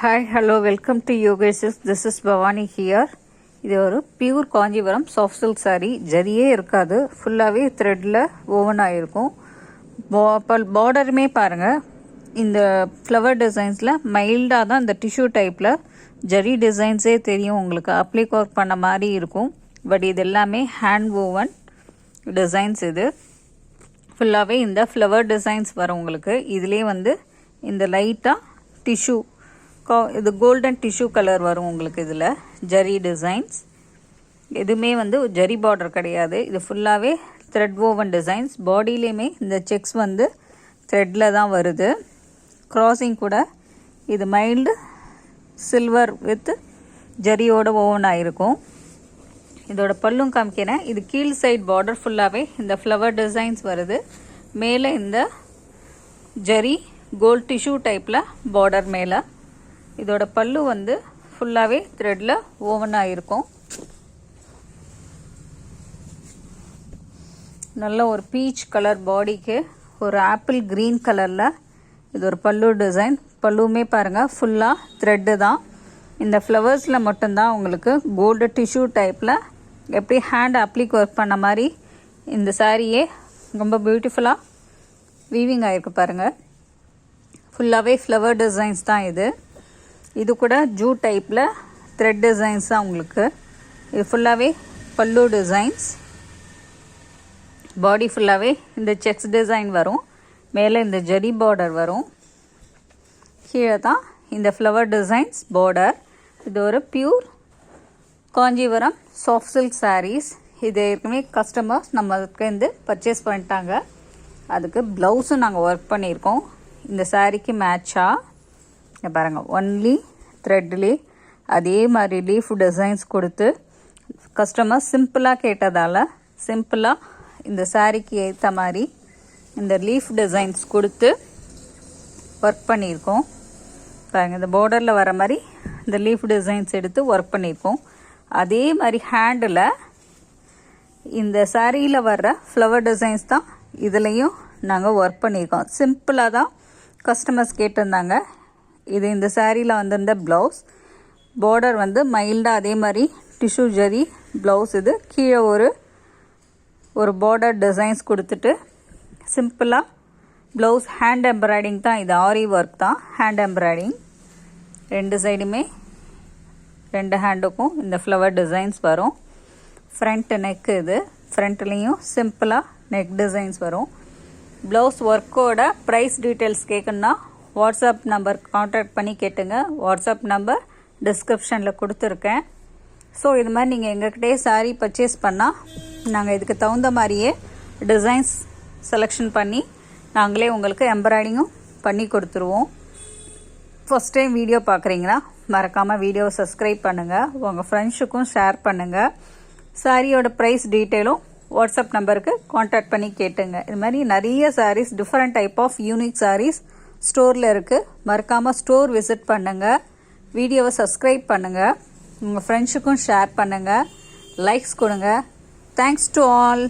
Hi, hello, welcome to Yogesis. This is Bhavani here. இது ஒரு pure Kanchipuram soft silk sari. ஜரியே இருக்காது, ஃபுல்லாகவே த்ரெட்டில் ஓவன் ஆகிருக்கும். பார்டருமே பாருங்கள், இந்த ஃப்ளவர் டிசைன்ஸில் மைல்டாக தான் இந்த டிஷ்யூ டைப்பில் ஜரி டிசைன்ஸே தெரியும் உங்களுக்கு. அப்ளிக் ஒர்க் பண்ண மாதிரி இருக்கும். பட் இது எல்லாமே ஹேண்ட் ஓவன் டிசைன்ஸ். இது ஃபுல்லாகவே இந்த ஃப்ளவர் டிசைன்ஸ் வரும் உங்களுக்கு. இதுலேயே இந்த லைட்டாக டிஷ்யூ, இது கோல்டன் டிஷ்யூ கலர் வரும் உங்களுக்கு. இதில் ஜரி டிசைன்ஸ் எதுவுமே ஜரி பார்டர் கிடையாது. இது ஃபுல்லாகவே த்ரெட் ஓவன் டிசைன்ஸ். பாடியிலையுமே இந்த செக்ஸ் த்ரெட்டில் தான் வருது. க்ராசிங் கூட இது மைல்டு சில்வர் வித் ஜரியோட ஓவன் ஆகிருக்கும். இதோட பல்லும் காமிக்கிறேன். இது கீழ் சைட் பார்டர் ஃபுல்லாகவே இந்த ஃப்ளவர் டிசைன்ஸ் வருது. மேலே இந்த ஜரி கோல்ட் டிஷ்யூ டைப்பில் பார்டர் மேலே. இதோட பல்லு ஃபுல்லாகவே த்ரெட்டில் ஓவன் ஆகிருக்கும். நல்ல ஒரு பீச் கலர் பாடிக்கு ஒரு ஆப்பிள் க்ரீன் கலரில் இது ஒரு பல்லு டிசைன். பல்லுமே பாருங்கள் ஃபுல்லாக த்ரெட்டு தான். இந்த ஃப்ளவர்ஸில் மட்டும்தான் உங்களுக்கு கோல்டு டிஷ்யூ டைப்பில் எப்படி ஹேண்ட் அப்ளிக் ஒர்க் பண்ண மாதிரி இந்த சாரியே ரொம்ப பியூட்டிஃபுல்லாக வீவிங் ஆகிருக்கு பாருங்கள். ஃபுல்லாகவே ஃப்ளவர் டிசைன்ஸ் தான் இது. இது கூட ஜூ டைப்பில் த்ரெட் டிசைன்ஸ் தான் உங்களுக்கு. இது ஃபுல்லாகவே பல்லு டிசைன்ஸ். பாடி ஃபுல்லாகவே இந்த செக்ஸ் டிசைன் வரும். மேலே இந்த ஜரி பார்டர் வரும். கீழே தான் இந்த ஃப்ளவர் டிசைன்ஸ் பார்டர். இது ஒரு pure Kanchipuram soft silk saris. இது ஏற்கனவே கஸ்டமர்ஸ் நம்மளுக்கு பர்ச்சேஸ் பண்ணிட்டாங்க. அதுக்கு ப்ளவுஸும் நாங்கள் ஒர்க் பண்ணியிருக்கோம். இந்த சாரீக்கு மேட்சாக பாருங்கள், ஒன்லி த்ரெட்லே அதே மாதிரி லீஃப் டிசைன்ஸ் கொடுத்து கஸ்டமர் சிம்பிளாக கேட்டதால் சிம்பிளாக இந்த சாரீக்கு ஏற்ற மாதிரி இந்த லீஃப் டிசைன்ஸ் கொடுத்து ஒர்க் பண்ணியிருக்கோம். பாருங்கள், இந்த பார்டரில் வர மாதிரி இந்த லீஃப் டிசைன்ஸ் எடுத்து ஒர்க் பண்ணியிருக்கோம். அதே மாதிரி ஹேண்டில் இந்த சாரியில் வர்ற ஃப்ளவர் டிசைன்ஸ் தான் இதுலேயும் நாங்கள் ஒர்க் பண்ணியிருக்கோம். சிம்பிளாக தான் கஸ்டமர்ஸ் கேட்டிருந்தாங்க. இது இந்த சாரியில் வந்திருந்த ப்ளவுஸ். பார்டர் மைல்டாக அதே மாதிரி டிஷ்யூ ஜரி ப்ளவுஸ். இது கீழே ஒரு பார்டர் டிசைன்ஸ் கொடுத்துட்டு சிம்பிளாக ப்ளவுஸ் ஹேண்ட் எம்ப்ராய்டிங் தான். இது ஆரி ஒர்க் தான், ஹேண்ட் எம்ப்ராய்டிங். ரெண்டு சைடுமே ரெண்டு ஹேண்டுக்கும் இந்த ஃப்ளவர் டிசைன்ஸ் வரும். ஃப்ரண்ட் நெக்கு, இது ஃப்ரண்ட்லேயும் சிம்பிளாக நெக் டிசைன்ஸ் வரும். ப்ளவுஸ் ஒர்க்கோட ப்ரைஸ் டீட்டெயில்ஸ் கேட்கணுன்னா வாட்ஸ்அப் நம்பர் கான்டாக்ட் பண்ணி கேட்டுங்க. வாட்ஸ்அப் நம்பர் டிஸ்கிரிப்ஷனில் கொடுத்துருக்கேன். ஸோ இது மாதிரி நீங்கள் எங்கள்கிட்டயே சாரீ பர்ச்சேஸ் பண்ணால் நாங்கள் இதுக்கு தகுந்த மாதிரியே டிசைன்ஸ் செலெக்ஷன் பண்ணி நாங்களே உங்களுக்கு எம்ப்ராய்டிங்கும் பண்ணி கொடுத்துருவோம். ஃபஸ்ட் டைம் வீடியோ பார்க்குறீங்கன்னா மறக்காமல் வீடியோவை சப்ஸ்கிரைப் பண்ணுங்கள். உங்கள் ஃப்ரெண்ட்ஸுக்கும் ஷேர் பண்ணுங்கள். சாரியோட ப்ரைஸ் டீட்டெயிலும் வாட்ஸ்அப் நம்பருக்கு கான்டாக்ட் பண்ணி கேட்டுங்க. இது மாதிரி நிறைய saris, different type of unique saris ஸ்டோரில் இருக்குது. மறக்காமல் ஸ்டோர் விசிட் பண்ணுங்கள். வீடியோவை சப்ஸ்கிரைப் பண்ணுங்கள். உங்கள் ஃப்ரெண்ட்ஸுக்கும் ஷேர் பண்ணுங்கள். லைக்ஸ் கொடுங்க. Thanks to all.